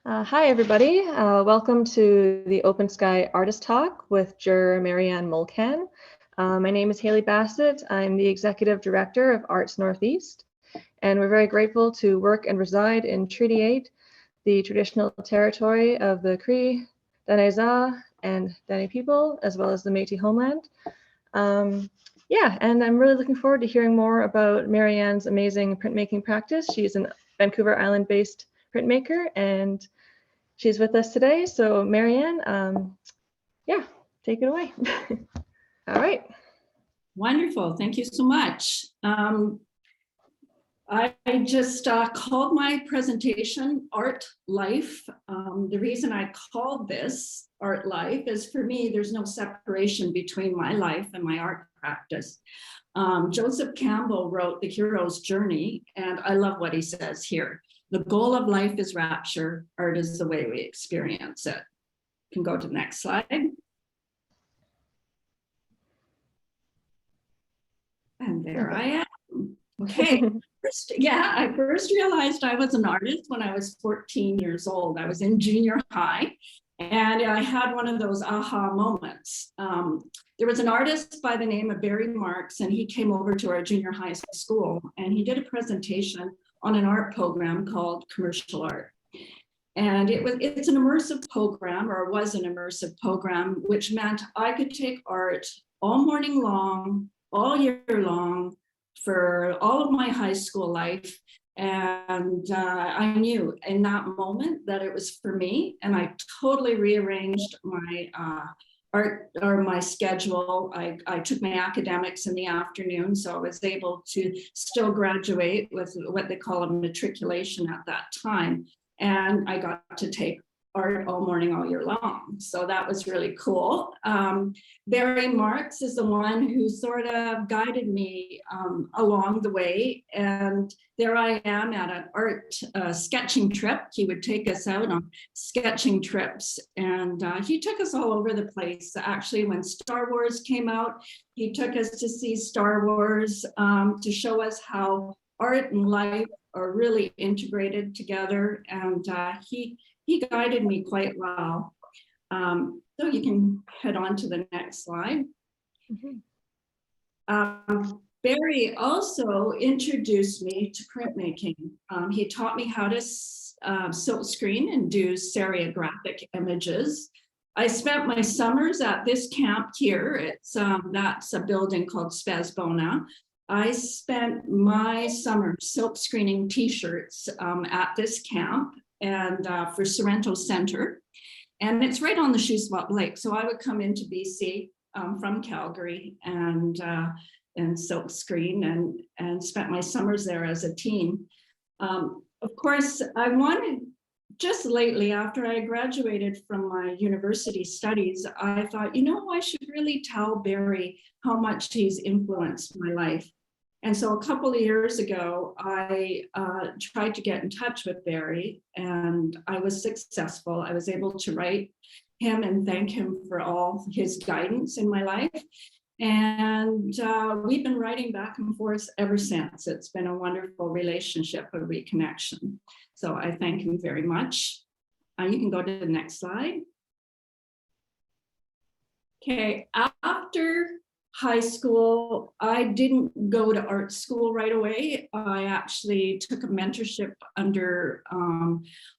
Hi, everybody. Welcome to the Open Sky Artist Talk with juror Mary Anne Molcan. My name is Haley Bassett. I'm the Executive Director of Arts Northeast, and we're very grateful to work and reside in Treaty 8, the traditional territory of the Cree, Daneza, and Dani people, as well as the Métis homeland. And I'm really looking forward to hearing more about Mary Anne's amazing printmaking practice. She's a Vancouver Island-based printmaker, and she's with us today. So Mary Anne, take it away. All right. Wonderful. Thank you so much. I just called my presentation Art Life. The reason I called this Art Life is, for me, there's no separation between my life and my art practice. Joseph Campbell wrote The Hero's Journey, and I love what he says here. The goal of life is rapture. Art is the way we experience it. You can go to the next slide. And there I am. Okay. I first realized I was an artist when I was 14 years old. I was in junior high, and I had one of those aha moments. There was an artist by the name of Barry Marks, and he came over to our junior high school, and he did a presentation on an art program called Commercial Art. And it's an immersive program, or was an immersive program, which meant I could take art all morning long, all year long, for all of my high school life. And I knew in that moment that it was for me, and I totally rearranged my art or my schedule. I took my academics in the afternoon, so I was able to still graduate with what they call a matriculation at that time. And I got to take art all morning, all year long. So that was really cool. Barry Marks is the one who sort of guided me along the way. And there I am at an art sketching trip. He would take us out on sketching trips, and he took us all over the place. Actually, when Star Wars came out, he took us to see Star Wars to show us how art and life are really integrated together. And he guided me quite well. So you can head on to the next slide. Barry also introduced me to printmaking. He taught me how to silk screen and do serigraphic images. I spent my summers at this camp here. That's a building called Spesbona. I spent my summer silk screening t-shirts at this camp, and for Sorrento Center, and it's right on the Shuswap Lake. So I would come into BC from Calgary and silk screen and spent my summers there as a teen. Of course, I wanted, just lately after I graduated from my university studies, I thought, I should really tell Barry how much he's influenced my life. And so a couple of years ago, I tried to get in touch with Barry, and I was successful. I was able to write him and thank him for all his guidance in my life. And we've been writing back and forth ever since. It's been a wonderful relationship, a reconnection. So I thank him very much. You can go to the next slide. Okay, after high school, I didn't go to art school right away. I actually took a mentorship under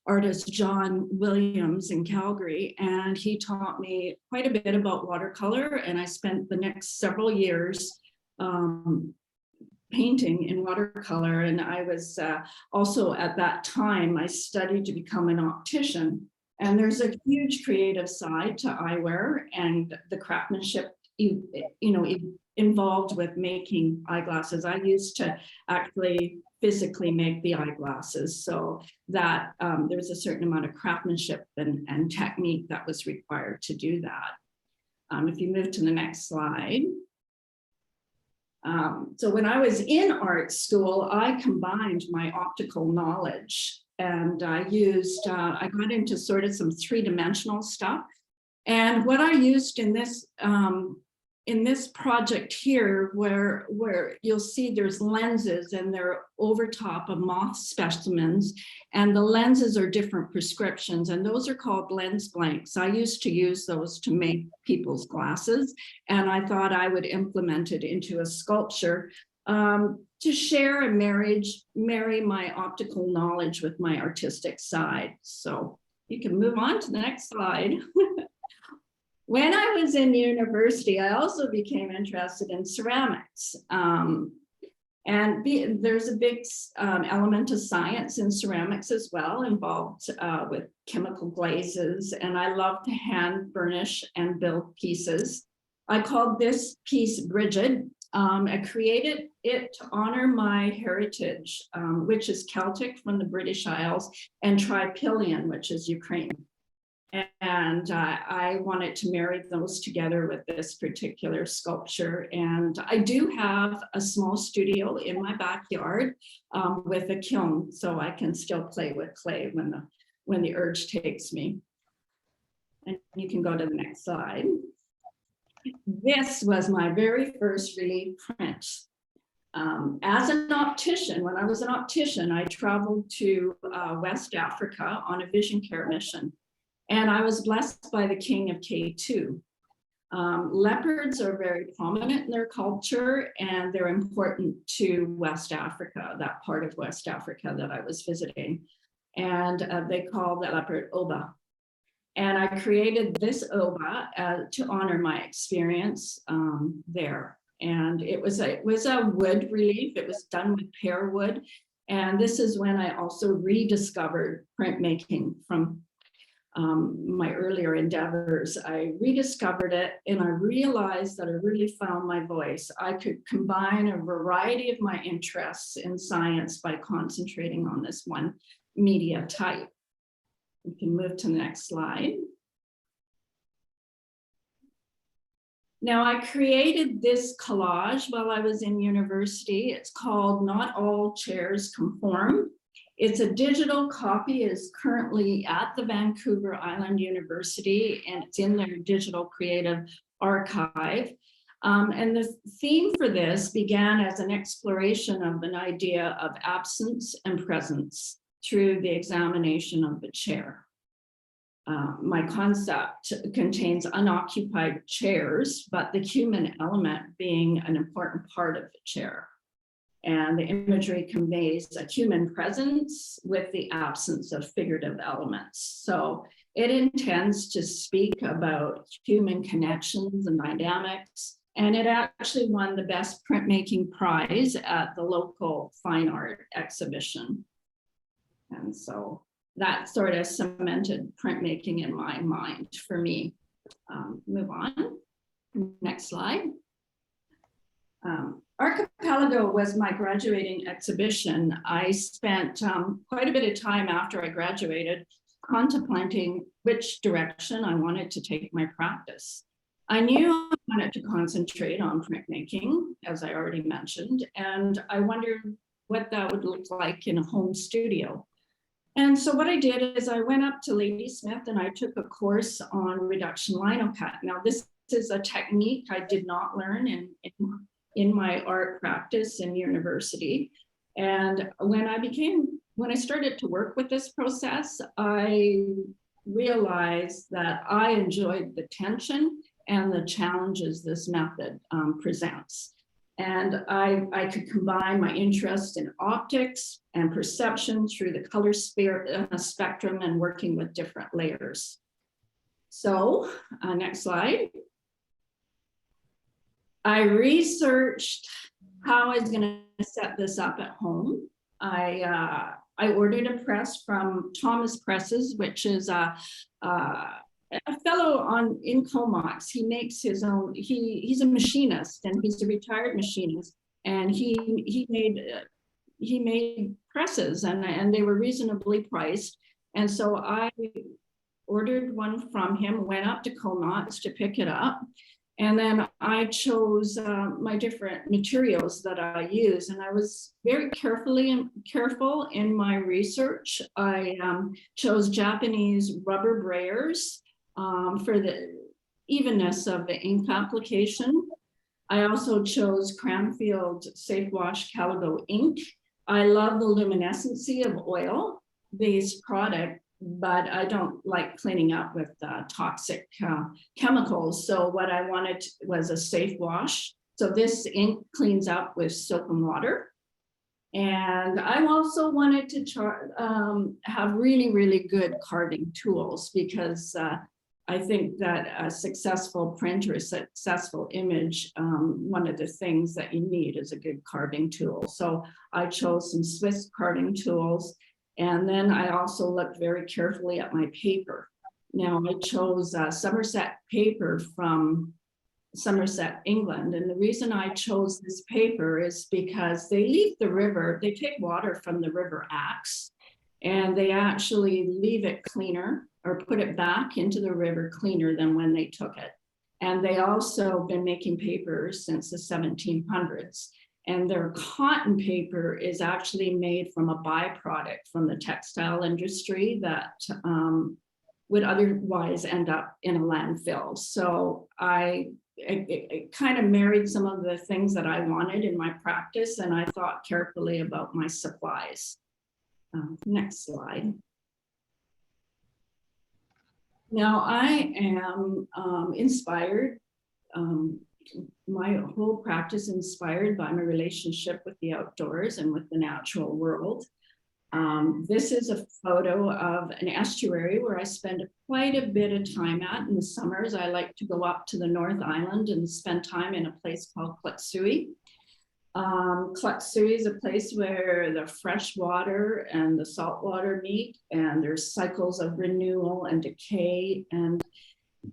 artist John Williams in Calgary, and he taught me quite a bit about watercolor, and I spent the next several years painting in watercolor. And I was also, at that time, I studied to become an optician. And there's a huge creative side to eyewear and the craftsmanship involved with making eyeglasses. I used to actually physically make the eyeglasses, so that there was a certain amount of craftsmanship and technique that was required to do that. If you move to the next slide. So when I was in art school, I combined my optical knowledge, and I got into sort of some three-dimensional stuff. And what I used in this in this project here, where you'll see there's lenses and they're over top of moth specimens, and the lenses are different prescriptions, and those are called lens blanks. I used to use those to make people's glasses, and I thought I would implement it into a sculpture to share and marry my optical knowledge with my artistic side. So you can move on to the next slide. When I was in university, I also became interested in ceramics. There's a big element of science in ceramics as well, involved with chemical glazes. And I love to hand burnish and build pieces. I called this piece Bridget. I created it to honor my heritage, which is Celtic from the British Isles, and Tripillian, which is Ukraine. And I wanted to marry those together with this particular sculpture. And I do have a small studio in my backyard with a kiln, so I can still play with clay when the urge takes me. And you can go to the next slide. This was my very first relief print. As an optician, when I was an optician, I traveled to West Africa on a vision care mission. And I was blessed by the king of K2. Leopards are very prominent in their culture, and they're important to West Africa, that part of West Africa that I was visiting. And they call the leopard Oba. And I created this Oba to honor my experience there. And it was a wood relief. It was done with pear wood. And this is when I also rediscovered printmaking from my earlier endeavors. I rediscovered it, and I realized that I really found my voice. I could combine a variety of my interests in science by concentrating on this one media type. We can move to the next slide. Now, I created this collage while I was in university. It's called Not All Chairs Conform. It's a digital copy, is currently at the Vancouver Island University, and it's in their digital creative archive. And the theme for this began as an exploration of an idea of absence and presence through the examination of the chair. My concept contains unoccupied chairs, but the human element being an important part of the chair. And the imagery conveys a human presence with the absence of figurative elements. So it intends to speak about human connections and dynamics. And it actually won the Best Printmaking Prize at the local fine art exhibition. And so that sort of cemented printmaking in my mind for me. Move on. Next slide. Archipelago was my graduating exhibition. I spent quite a bit of time after I graduated contemplating which direction I wanted to take my practice. I knew I wanted to concentrate on printmaking, as I already mentioned, and I wondered what that would look like in a home studio. And so what I did is I went up to Ladysmith and I took a course on reduction linocut. Now, this is a technique I did not learn in my art practice in university. And when I started to work with this process, I realized that I enjoyed the tension and the challenges this method presents. And I could combine my interest in optics and perception through the color spectrum and working with different layers. So next slide. I researched how I was going to set this up at home. I ordered a press from Thomas Presses, which is a fellow in Comox. He makes his own. He's a machinist, and he's a retired machinist. And he made presses, and they were reasonably priced. And so I ordered one from him. Went up to Comox to pick it up. And then I chose my different materials that I use, and I was very careful in my research. I chose Japanese rubber brayers for the evenness of the ink application. I also chose Cranfield Safe Wash Calico ink. I love the luminescency of oil-based product, but I don't like cleaning up with toxic chemicals. So what I wanted was a safe wash. So this ink cleans up with soap and water. And I also wanted to have really, really good carving tools, because I think that a successful print or a successful image, one of the things that you need is a good carving tool. So I chose some Swiss carving tools. And then I also looked very carefully at my paper. Now I chose Somerset paper from Somerset, England. And the reason I chose this paper is because they leave the river, they take water from the River Axe, and they actually leave it cleaner or put it back into the river cleaner than when they took it. And they also been making paper since the 1700s. And their cotton paper is actually made from a byproduct from the textile industry that would otherwise end up in a landfill. So it kind of married some of the things that I wanted in my practice, and I thought carefully about my supplies. Next slide. Now I am inspired, my whole practice inspired by my relationship with the outdoors and with the natural world. This is a photo of an estuary where I spend quite a bit of time at in the summers. I like to go up to the North Island and spend time in a place called Klutsui. Klutsui is a place where the fresh water and the salt water meet, and there's cycles of renewal and decay, and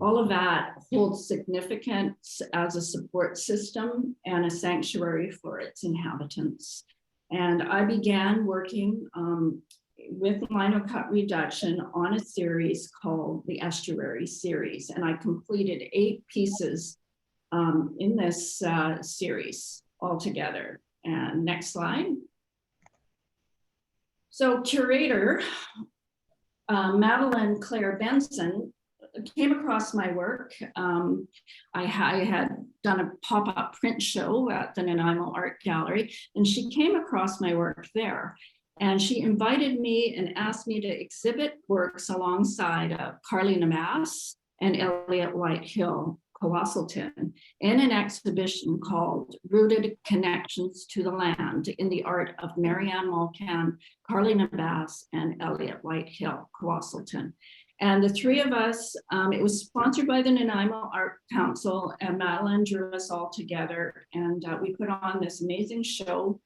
all of that holds significance as a support system and a sanctuary for its inhabitants. And I began working with lino cut reduction on a series called the Estuary Series. And I completed 8 pieces in this series altogether. And next slide. So curator Madeline Claire Benson came across my work. I had done a pop-up print show at the Nanaimo Art Gallery, and she came across my work there. And she invited me and asked me to exhibit works alongside Carly Namass and Elliot Whitehill Kowalsalton in an exhibition called Rooted Connections to the Land in the Art of Mary Anne Molcan, Carly Namass, and Elliot Whitehill Kowalsalton. And the 3 of us, it was sponsored by the Nanaimo Art Council, and Madeline drew us all together, and we put on this amazing show.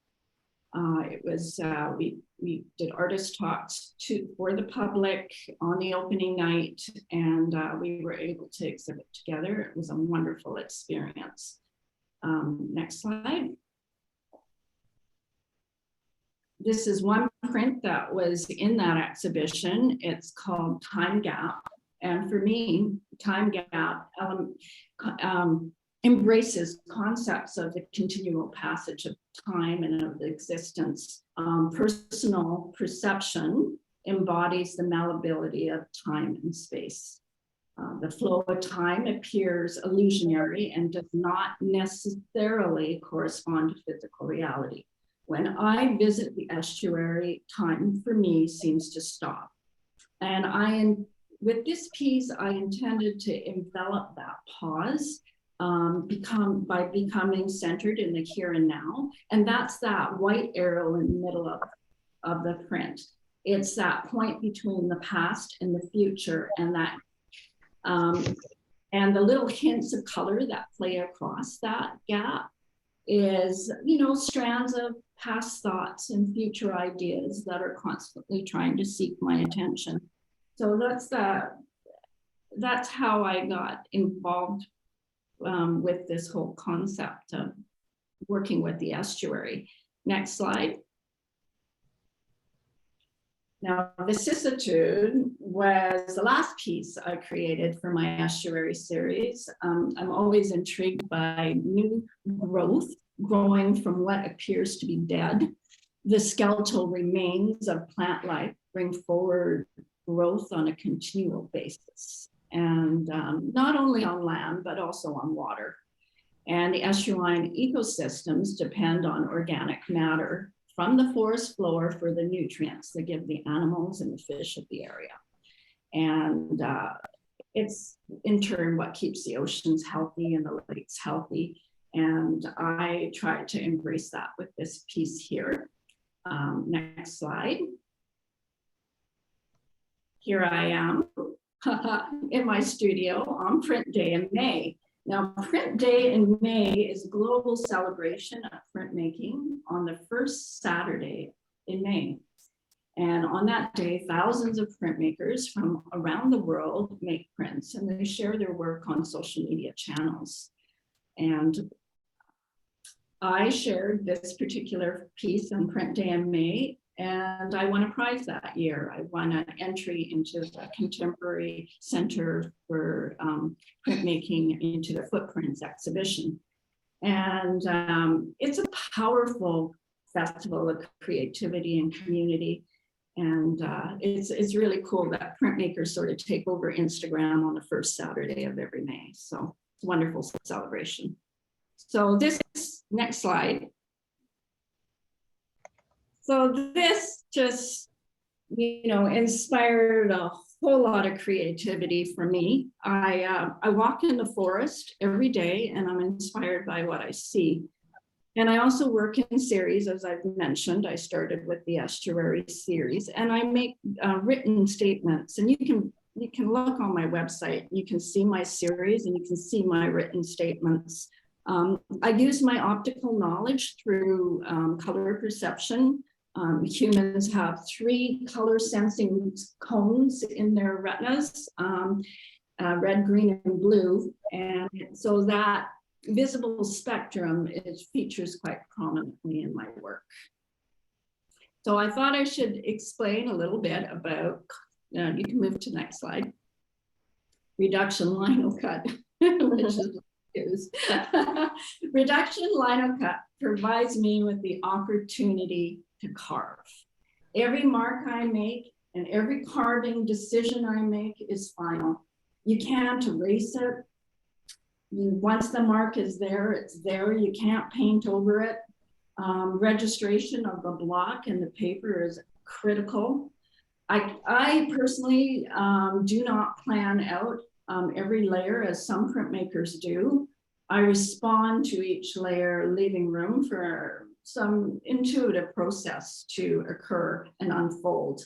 It was, we did artist talks for the public on the opening night, and we were able to exhibit together. It was a wonderful experience. Next slide. This is one print that was in that exhibition. It's called Time Gap. And for me, Time Gap embraces concepts of the continual passage of time and of existence. Personal perception embodies the malleability of time and space. The flow of time appears illusionary and does not necessarily correspond to physical reality. When I visit the estuary, time for me seems to stop. And with this piece, I intended to envelop that pause by becoming centered in the here and now. And that's that white arrow in the middle of the print. It's that point between the past and the future, and that and the little hints of color that play across that gap is, strands of past thoughts and future ideas that are constantly trying to seek my attention. So that's how I got involved with this whole concept of working with the estuary. Next slide. Now, vicissitude was the last piece I created for my estuary series. I'm always intrigued by new growth growing from what appears to be dead. The skeletal remains of plant life bring forward growth on a continual basis, and not only on land, but also on water. And the estuarine ecosystems depend on organic matter from the forest floor for the nutrients that give the animals and the fish of the area. And it's in turn what keeps the oceans healthy and the lakes healthy. And I try to embrace that with this piece here. Next slide. Here I am in my studio on print day in May. Now, print day in May is a global celebration of printmaking on the first Saturday in May. And on that day, thousands of printmakers from around the world make prints, and they share their work on social media channels. And I shared this particular piece on print day in May, and I won a prize that year. I won an entry into the Contemporary Center for Printmaking into the Footprints exhibition. And it's a powerful festival of creativity and community. And it's really cool that printmakers sort of take over Instagram on the first Saturday of every May. So it's a wonderful celebration. So this next slide. So this just, inspired a whole lot of creativity for me. I walk in the forest every day and I'm inspired by what I see. And I also work in series, as I've mentioned. I started with the estuary series, and I make written statements. And you can look on my website. You can see my series, and you can see my written statements. I use my optical knowledge through color perception. Humans have 3 color sensing cones in their retinas, red, green, and blue. And so that visible spectrum features quite prominently in my work. So I thought I should explain a little bit about, you can move to the next slide, reduction lino cut, which is reduction lino cut provides me with the opportunity to carve. Every mark I make and every carving decision I make is final. You can't erase it. Once the mark is there, it's there. You can't paint over it. Registration of the block and the paper is critical. I personally do not plan out every layer as some printmakers do. I respond to each layer, leaving room for some intuitive process to occur and unfold.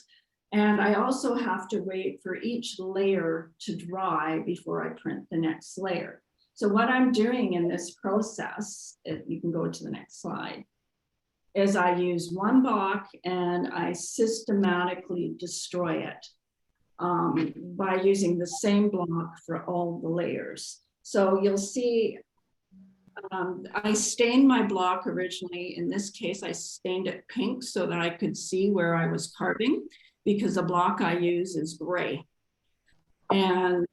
And I also have to wait for each layer to dry before I print the next layer. So what I'm doing in this process, if you can go to the next slide, is I use one block and I systematically destroy it by using the same block for all the layers. So you'll see I stained my block originally. In this case, I stained it pink so that I could see where I was carving, because the block I use is gray. And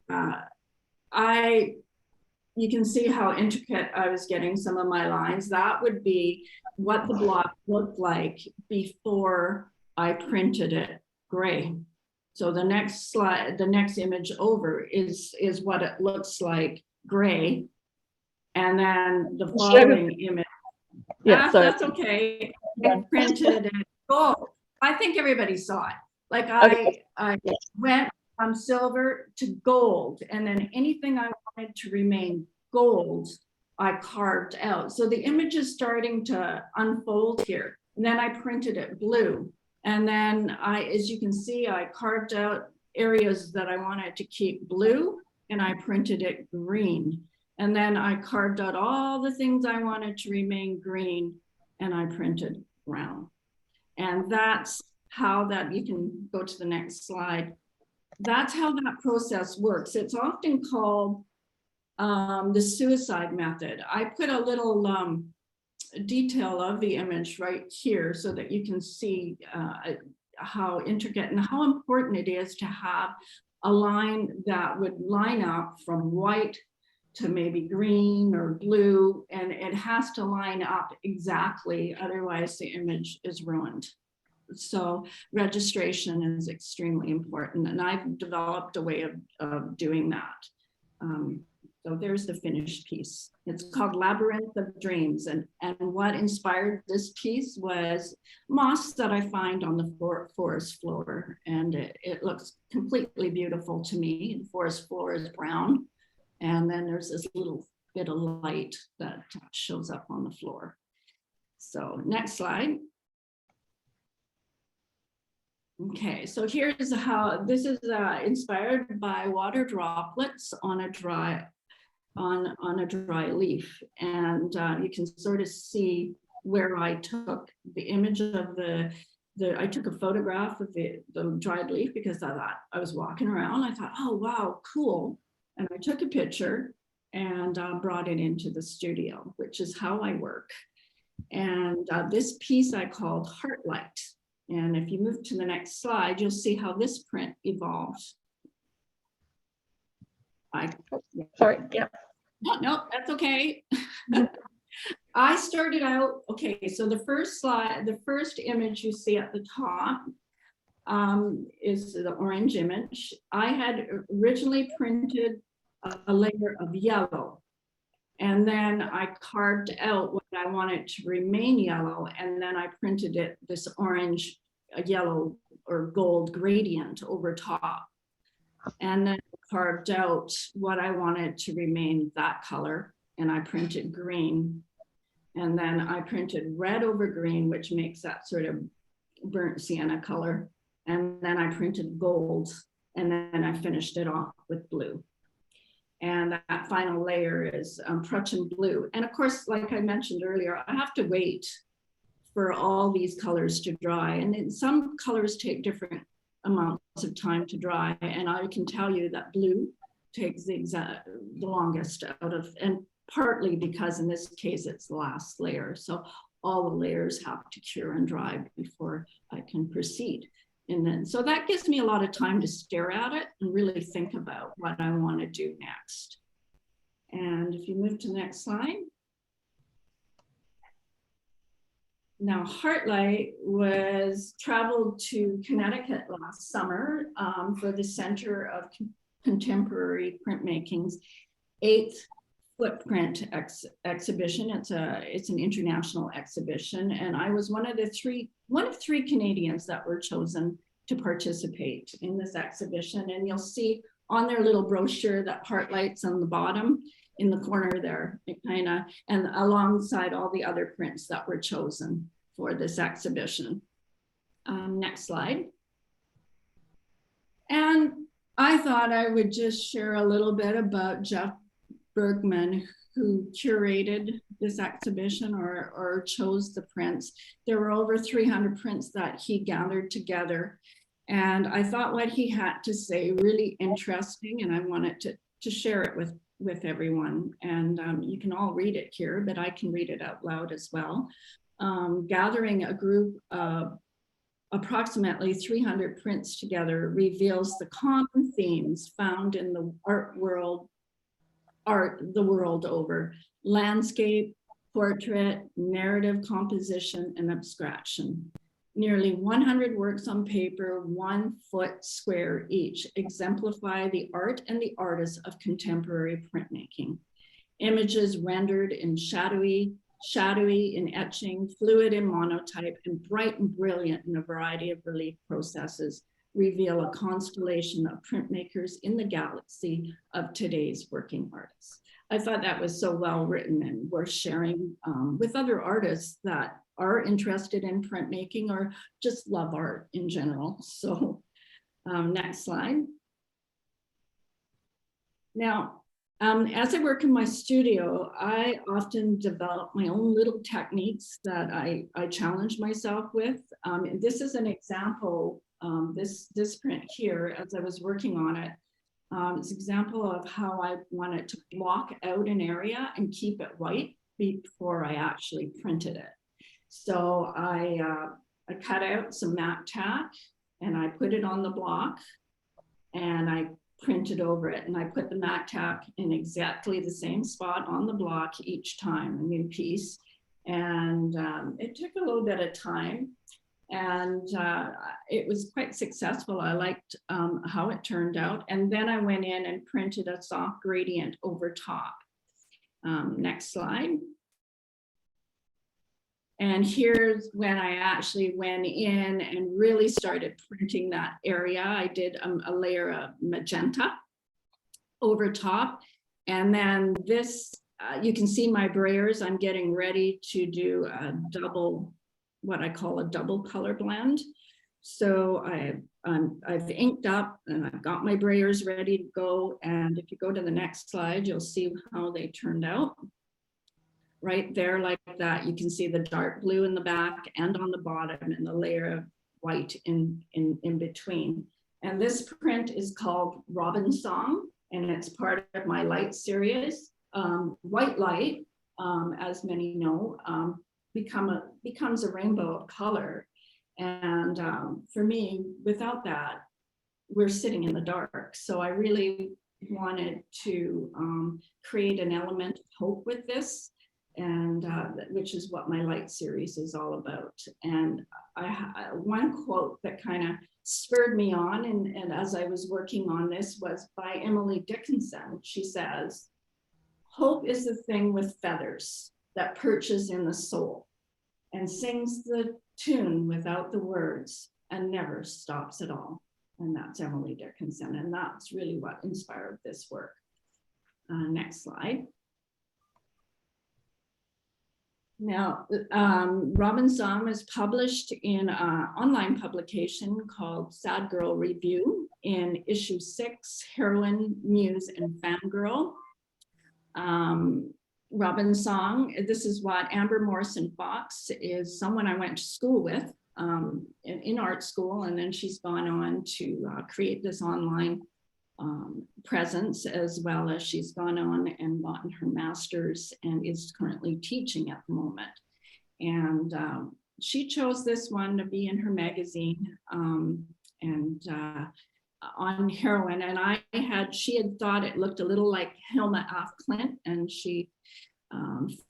you can see how intricate I was getting some of my lines. That would be what the block looked like before I printed it gray. So the next slide, the next image over is what it looks like gray. And then the following image. Yeah, that's okay. I printed it gold. I think everybody saw it. Like I went from silver to gold, and then anything I wanted to remain gold, I carved out. So the image is starting to unfold here. And then I printed it blue. And then as you can see, I carved out areas that I wanted to keep blue, and I printed it green. And then I carved out all the things I wanted to remain green, and I printed brown. And that's how that, you can go to the next slide. That's how that process works. It's often called the suicide method. I put a little detail of the image right here so that you can see how intricate and how important it is to have a line that would line up from white to maybe green or blue, and it has to line up exactly, otherwise the image is ruined. So registration is extremely important, and I've developed a way of doing that. So there's the finished piece. It's called Labyrinth of Dreams. And what inspired this piece was moss that I find on the forest floor. And it looks completely beautiful to me. The forest floor is brown. And then there's this little bit of light that shows up on the floor. So next slide. Okay, so here's how this is inspired by water droplets on a dry leaf, and you can sort of see where I took the image of I took a photograph of the dried leaf because I thought I was walking around. I thought, oh wow, cool, and I took a picture and brought it into the studio, which is how I work. And this piece I called Heartlight. And if you move to the next slide, you'll see how this print evolves. Sorry, yeah. No, that's okay. I started out, okay, so the first slide, the first image you see at the top is the orange image. I had originally printed a layer of yellow, and then I carved out what I wanted to remain yellow, and then I printed it this orange, yellow or gold gradient over top, and then carved out what I wanted to remain that color, and I printed green, and then I printed red over green, which makes that sort of burnt sienna color, and then I printed gold, and then I finished it off with blue. And that final layer is Prussian blue. And of course, like I mentioned earlier, I have to wait for all these colors to dry. And then some colors take different amounts of time to dry. And I can tell you that blue takes the longest out of, and partly because in this case, it's the last layer. So all the layers have to cure and dry before I can proceed. And then, so that gives me a lot of time to stare at it and really think about what I want to do next. And if you move to the next slide. Now, Heartlight was traveled to Connecticut last summer for the Center of Contemporary Printmaking's 8th footprint exhibition. It's an international exhibition, and I was one of three Canadians that were chosen to participate in this exhibition. And you'll see on their little brochure that Heartlight's on the bottom in the corner there, and alongside all the other prints that were chosen for this exhibition. Next slide. And I thought I would just share a little bit about Jeff Bergman, who curated this exhibition or chose the prints. There were over 300 prints that he gathered together. And I thought what he had to say really interesting, and I wanted to share it with everyone. And you can all read it here, but I can read it out loud as well. Gathering a group of approximately 300 prints together reveals the common themes found in the art the world over: landscape, portrait, narrative composition, and abstraction. Nearly 100 works on paper, 1 foot square each, exemplify the art and the artists of contemporary printmaking. Images rendered in shadowy in etching, fluid in monotype, and bright and brilliant in a variety of relief processes reveal a constellation of printmakers in the galaxy of today's working artists. I thought that was so well written and worth sharing with other artists that are interested in printmaking or just love art in general. So next slide. Now, as I work in my studio, I often develop my own little techniques that I challenge myself with. This is an example. This print here, as I was working on it, it's an example of how I wanted to block out an area and keep it white before I actually printed it. So I cut out some MAC tack and I put it on the block and I printed over it, and I put the MAC tack in exactly the same spot on the block each time, a new piece. And it took a little bit of time. And it was quite successful. I liked how it turned out. And then I went in and printed a soft gradient over top. Next slide. And here's when I actually went in and really started printing that area. I did a layer of magenta over top. And then this, you can see my brayers. I'm getting ready to do a double, what I call a double color blend. So I've inked up and I've got my brayers ready to go. And if you go to the next slide, you'll see how they turned out. Right there like that, you can see the dark blue in the back and on the bottom and the layer of white in between. And this print is called Robin Song, and it's part of my light series. White light, as many know, becomes a rainbow of color. And for me, without that, we're sitting in the dark. So I really wanted to create an element of hope with this, and which is what my light series is all about. And one quote that kind of spurred me on, and as I was working on this, was by Emily Dickinson. She says, "Hope is the thing with feathers that perches in the soul and sings the tune without the words and never stops at all." And that's Emily Dickinson, and that's really what inspired this work. Next slide. Now, Robin Song is published in an online publication called Sad Girl Review in issue 6, Heroine, Muse, and Fangirl. Robin Song, this is what Amber Morrison Fox is, someone I went to school with in art school, and then she's gone on to create this online presence, as well as she's gone on and gotten her master's and is currently teaching at the moment. And she chose this one to be in her magazine and on heroin. And she had thought it looked a little like Hilma af Klint, and she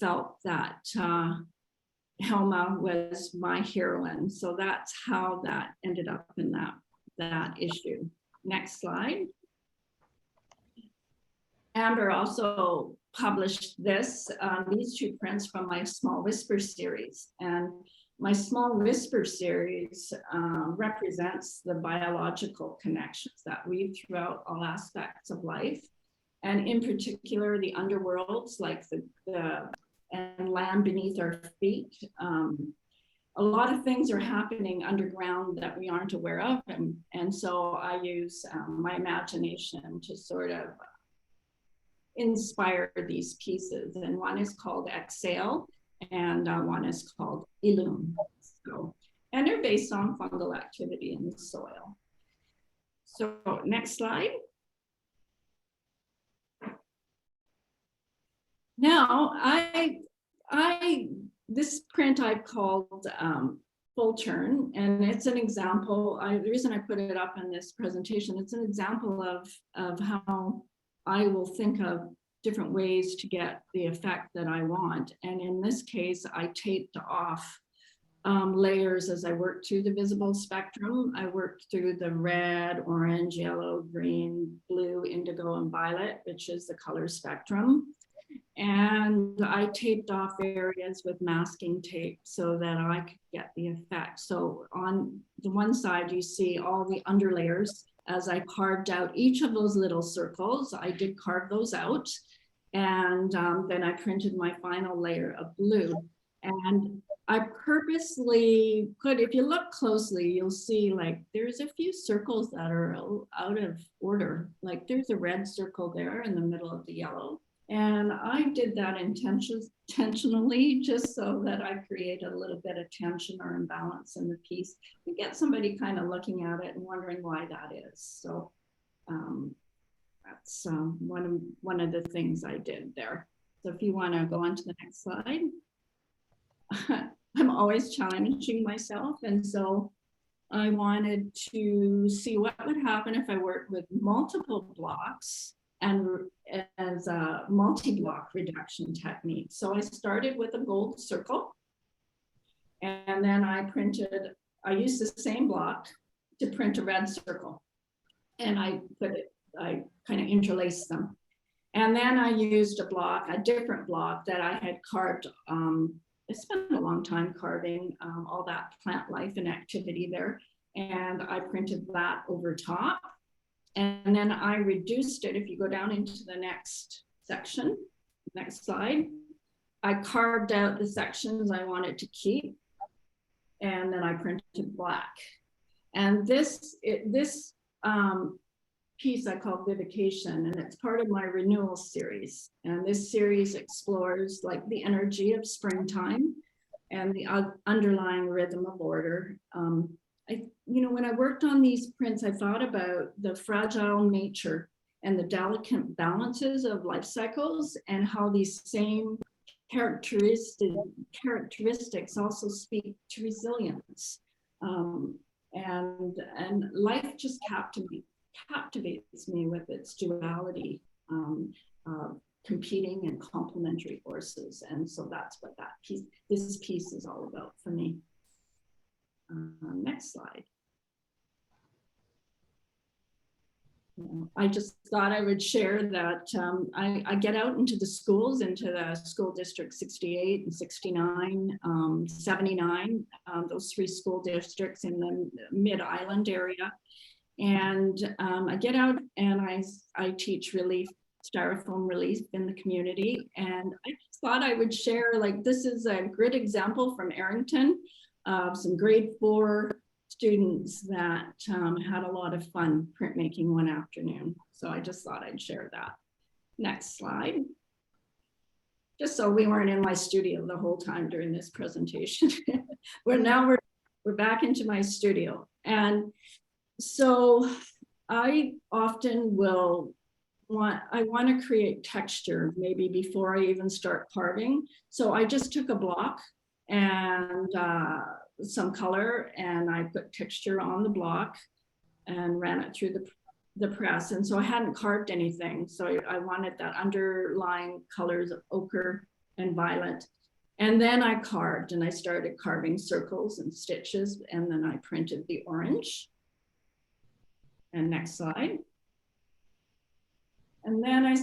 felt that Hilma was my heroine. So that's how that ended up in that issue. Next slide. Amber also published these two prints from my Small Whisper series. And my Small Whisper series represents the biological connections that weave throughout all aspects of life. And in particular, the underworlds, like the land beneath our feet. A lot of things are happening underground that we aren't aware of. And so I use my imagination to sort of inspire these pieces. And one is called Exhale, and one is called Illume. So, and they're based on fungal activity in the soil. So next slide. Now, this print I've called Full Turn, and it's an example. The reason I put it up in this presentation, it's an example of how I will think of different ways to get the effect that I want. And in this case, I taped off layers as I worked through the visible spectrum. I worked through the red, orange, yellow, green, blue, indigo, and violet, which is the color spectrum. And I taped off areas with masking tape so that I could get the effect. So on the one side, you see all the underlayers. As I carved out each of those little circles, I did carve those out. And then I printed my final layer of blue. And I purposely put, if you look closely, you'll see like there's a few circles that are out of order. Like there's a red circle there in the middle of the yellow. And I did that intentionally just so that I create a little bit of tension or imbalance in the piece to get somebody kind of looking at it and wondering why that is. So that's one of the things I did there. So if you want to go on to the next slide. I'm always challenging myself. And so I wanted to see what would happen if I worked with multiple blocks and as a multi-block reduction technique. So I started with a gold circle, and then I printed I used the same block to print a red circle. And I kind of interlaced them. And then I used a different block that I had carved. I spent a long time carving all that plant life and activity there. And I printed that over top. And then I reduced it. If you go down into the next section, next slide, I carved out the sections I wanted to keep. And then I printed black. And this piece I call Vivication, and it's part of my renewal series. And this series explores like the energy of springtime and the underlying rhythm of order. When I worked on these prints, I thought about the fragile nature and the delicate balances of life cycles, and how these same characteristics also speak to resilience. And life just captivates me with its duality, competing and complementary forces. And so that's what this piece is all about for me. Next slide. I just thought I would share that I get out into the schools, into the school district 68 and 69, 79, those 3 school districts in the Mid-Island area. And I get out and I teach relief, styrofoam relief in the community. And I just thought I would share, like, this is a great example from Arrington of some grade 4 students that had a lot of fun printmaking one afternoon. So I just thought I'd share that. Next slide. Just so we weren't in my studio the whole time during this presentation. We're back into my studio. And so I often want to create texture maybe before I even start carving. So I just took a block and some color, and I put texture on the block and ran it through the press. And so I hadn't carved anything. So I wanted that underlying colors of ochre and violet. And then I carved, and I started carving circles and stitches, and then I printed the orange. And next slide. And then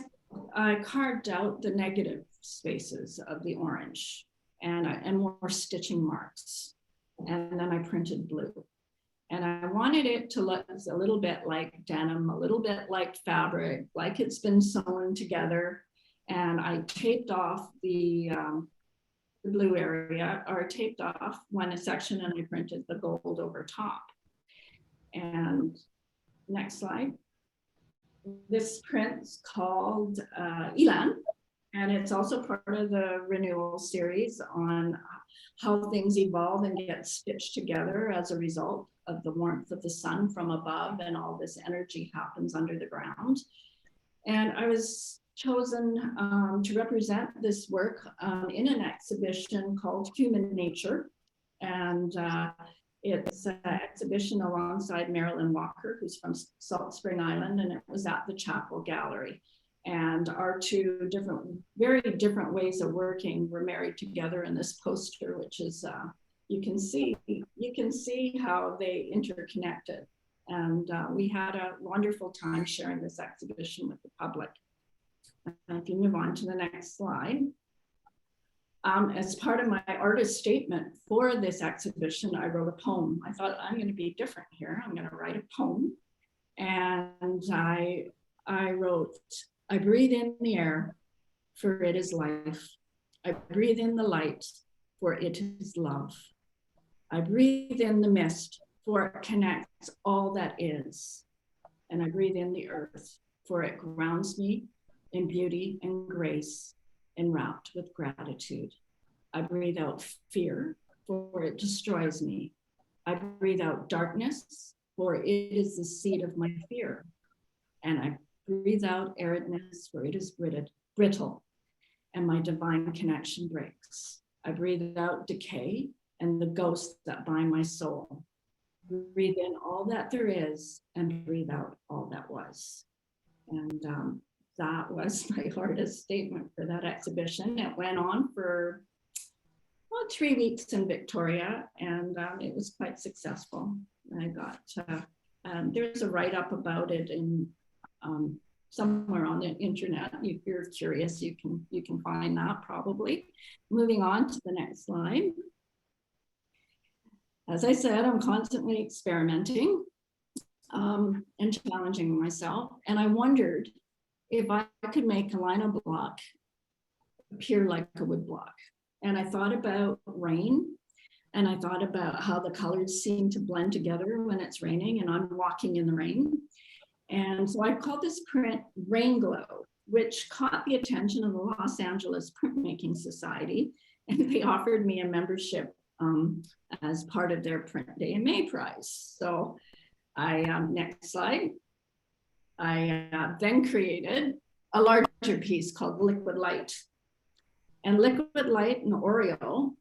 I carved out the negative spaces of the orange and more stitching marks. And then I printed blue. And I wanted it to look a little bit like denim, a little bit like fabric, like it's been sewn together. And I taped off the blue area, or taped off one section, and I printed the gold over top. And next slide. This print's called Elan, and it's also part of the renewal series on how things evolve and get stitched together as a result of the warmth of the sun from above, and all this energy happens under the ground. And I was chosen to represent this work in an exhibition called Human Nature. And it's an exhibition alongside Marilyn Walker, who's from Salt Spring Island, and it was at the Chapel Gallery. And our 2 very different ways of working were married together in this poster, which is, you can see how they interconnected. And we had a wonderful time sharing this exhibition with the public. If you move on to the next slide. As part of my artist statement for this exhibition, I wrote a poem. I thought, I'm going to be different here. I'm going to write a poem. And I wrote, I breathe in the air, for it is life. I breathe in the light, for it is love. I breathe in the mist, for it connects all that is. And I breathe in the earth, for it grounds me in beauty and grace, enwrapped with gratitude. I breathe out fear, for it destroys me. I breathe out darkness, for it is the seed of my fear. And I breathe out aridness, for it is brittle, and my divine connection breaks. I breathe out decay and the ghosts that bind my soul. Breathe in all that there is, and breathe out all that was. And that was my artist statement for that exhibition. It went on for well, 3 weeks in Victoria, and it was quite successful. I got, there's a write-up about it in somewhere on the internet. If you're curious, you can find that probably. Moving on to the next slide. As I said, I'm constantly experimenting and challenging myself. And I wondered if I could make a lino block appear like a wood block. And I thought about rain, and I thought about how the colors seem to blend together when it's raining and I'm walking in the rain. And so I called this print Rain Glow, which caught the attention of the Los Angeles Printmaking Society. And they offered me a membership as part of their Print Day in May prize. So I, next slide, I then created a larger piece called Liquid Light. And Liquid Light and Oreo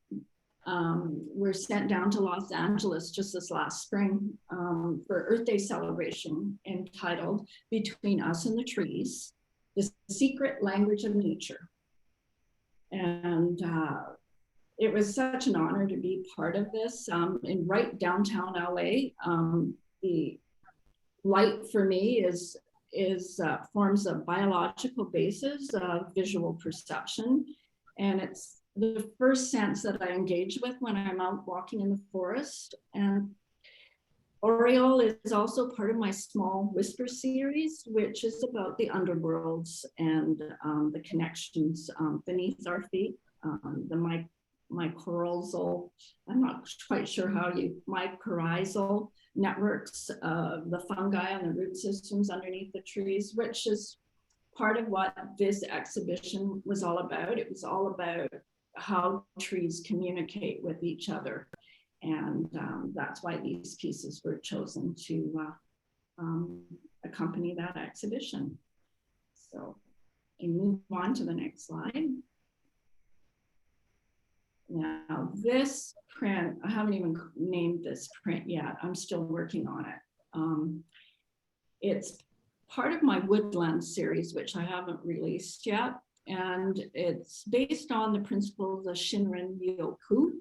were sent down to Los Angeles just this last spring for Earth Day celebration entitled Between Us and the Trees, The Secret Language of Nature. And it was such an honor to be part of this in right downtown LA. The light for me forms a biological basis of visual perception. And it's the first sense that I engage with when I'm out walking in the forest. And Aureole is also part of my Small Whisper series, which is about the underworlds and the connections beneath our feet. The mycorrhizal, I'm not quite sure how mycorrhizal networks of the fungi and the root systems underneath the trees, which is part of what this exhibition was all about. It was all about how trees communicate with each other. And that's why these pieces were chosen to accompany that exhibition. So we move on to the next slide. Now this print, I haven't even named this print yet. I'm still working on it. It's part of my Woodland series, which I haven't released yet. And it's based on the principles of Shinrin Yoku,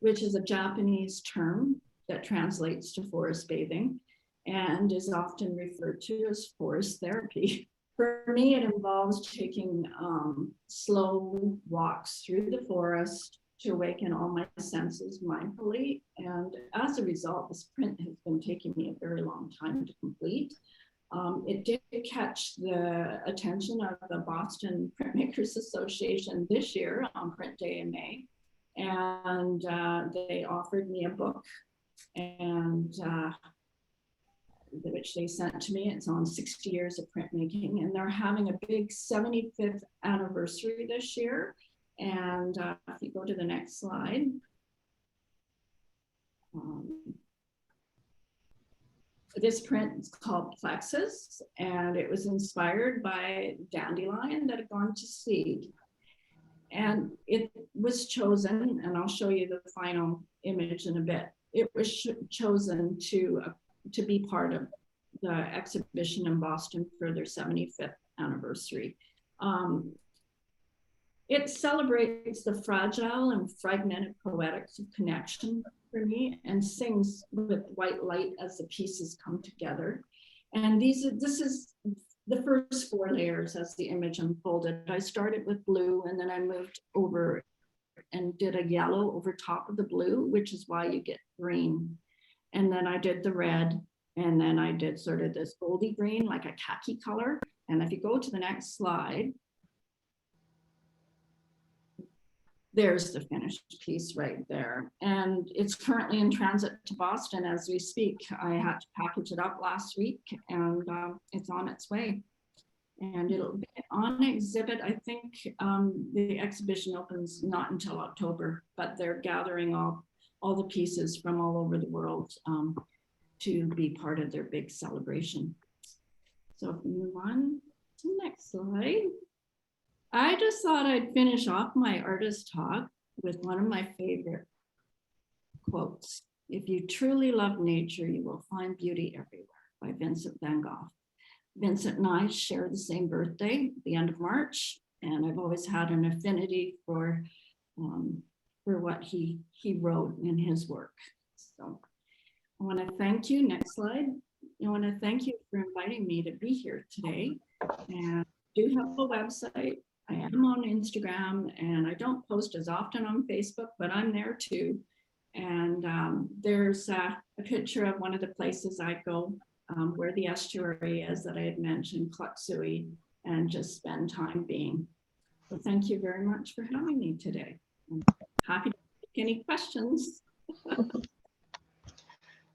which is a Japanese term that translates to forest bathing and is often referred to as forest therapy. For me, it involves taking slow walks through the forest to awaken all my senses mindfully. And as a result, this print has been taking me a very long time to complete. It did catch the attention of the Boston Printmakers Association this year on Print Day in May. And they offered me a book, and which they sent to me. It's on 60 years of printmaking, and they're having a big 75th anniversary this year. And if you go to the next slide. This print is called Plexus, and it was inspired by dandelion that had gone to seed. And it was chosen, and I'll show you the final image in a bit. It was chosen to be part of the exhibition in Boston for their 75th anniversary. It celebrates the fragile and fragmented poetics of connection for me, and sings with white light as the pieces come together. And this is the first 4 layers as the image unfolded. I started with blue, and then I moved over and did a yellow over top of the blue, which is why you get green. And then I did the red, and then I did sort of this goldy green, like a khaki color. And if you go to the next slide, there's the finished piece right there. And it's currently in transit to Boston as we speak. I had to package it up last week, and it's on its way. And it'll be on exhibit. I think the exhibition opens not until October, but they're gathering all the pieces from all over the world to be part of their big celebration. So if we move on to the next slide. I just thought I'd finish off my artist talk with one of my favorite quotes. "If you truly love nature, you will find beauty everywhere," by Vincent van Gogh. Vincent and I share the same birthday, the end of March, and I've always had an affinity for for what he wrote in his work. So I want to thank you. Next slide. I want to thank you for inviting me to be here today. And I do have a website. I am on Instagram, and I don't post as often on Facebook, but I'm there too. And there's a picture of one of the places I go where the estuary is that I had mentioned, Kluksui, and just spend time being. So thank you very much for having me today. I'm happy to take any questions.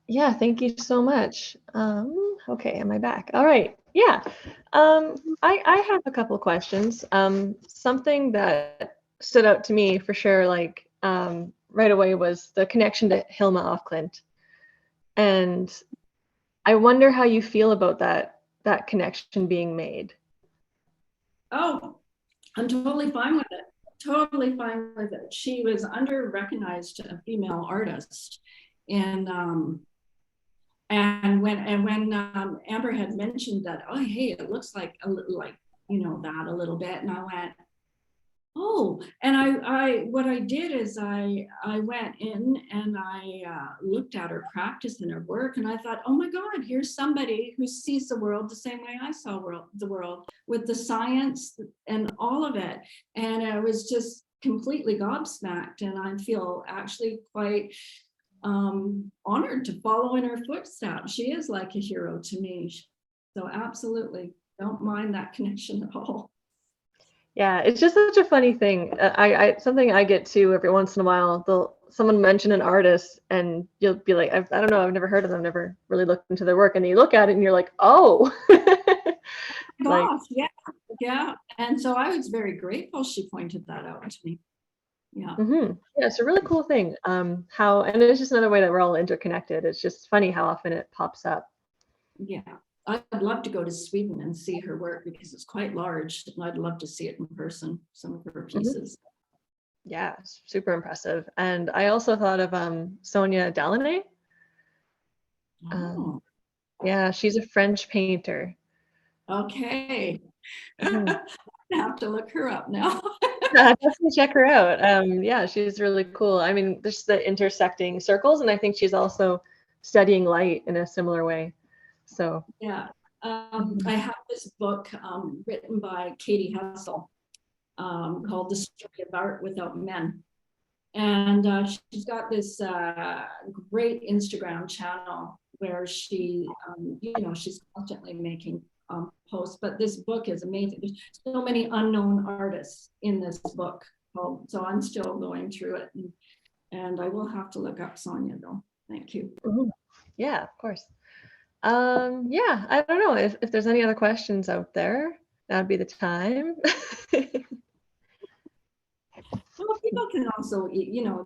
Yeah, thank you so much. Okay, am I back? All right. Yeah. I have a couple of questions. Something that stood out to me for sure, like right away, was the connection to Hilma af Klint. And I wonder how you feel about that connection being made. Oh, I'm totally fine with it. Totally fine with it. She was under-recognized female artist. And when Amber had mentioned that, oh, hey, it looks like a little like, you know, that a little bit. And I went, oh, and I what I did is I went in and I looked at her practice and her work, and I thought, oh my God, here's somebody who sees the world the same way I saw the world, with the science and all of it. And I was just completely gobsmacked, and I feel actually quite honored to follow in her footsteps. She is like a hero to me. So absolutely, don't mind that connection at all. Yeah, it's just such a funny thing. Something I get to every once in a while. Someone mention an artist, and you'll be like, I don't know, I've never heard of them, never really looked into their work, and you look at it, and you're like, oh. Like, Gosh, yeah. And so I was very grateful she pointed that out to me. Yeah. Yeah, it's a really cool thing. And it's just another way that we're all interconnected. It's just funny how often it pops up. Yeah. I'd love to go to Sweden and see her work because it's quite large, and I'd love to see it in person, some of her pieces. Yeah, super impressive. And I also thought of Sonia Delaunay. Oh, Yeah, she's a French painter. okay. I have to look her up now. Yeah, definitely check her out. Yeah, she's really cool. I mean, there's the intersecting circles, and I think she's also studying light in a similar way. So Yeah. I have this book written by Katie Hessel called The Story of Art Without Men. And she's got this great Instagram channel where she, she's constantly making posts. But this book is amazing. There's so many unknown artists in this book. So I'm still going through it. And I will have to look up Sonia, though. Thank you. yeah, of course. Yeah, I don't know if there's any other questions out there. That would be the time. Well, people can also,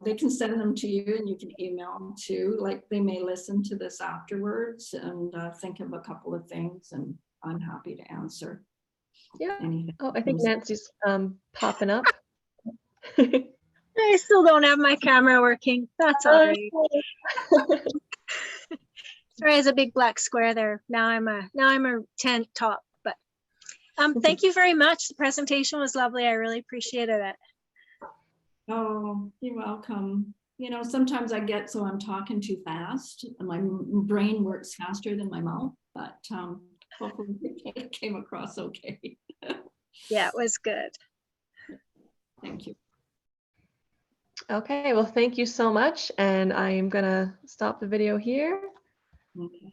they can send them to you, and you can email them too. Like, they may listen to this afterwards and think of a couple of things, and I'm happy to answer. Yeah. Anything. Oh, I think Nancy's popping up. I still don't have my camera working. That's all right. Sorry, there's a big black square there. Now I'm a tent top. But thank you very much. The presentation was lovely. I really appreciated it. Oh, you're welcome. Sometimes I get so I'm talking too fast, and my brain works faster than my mouth. But hopefully it came across okay. Yeah, it was good. Thank you. Okay, well, thank you so much. And I'm going to stop the video here. Okay.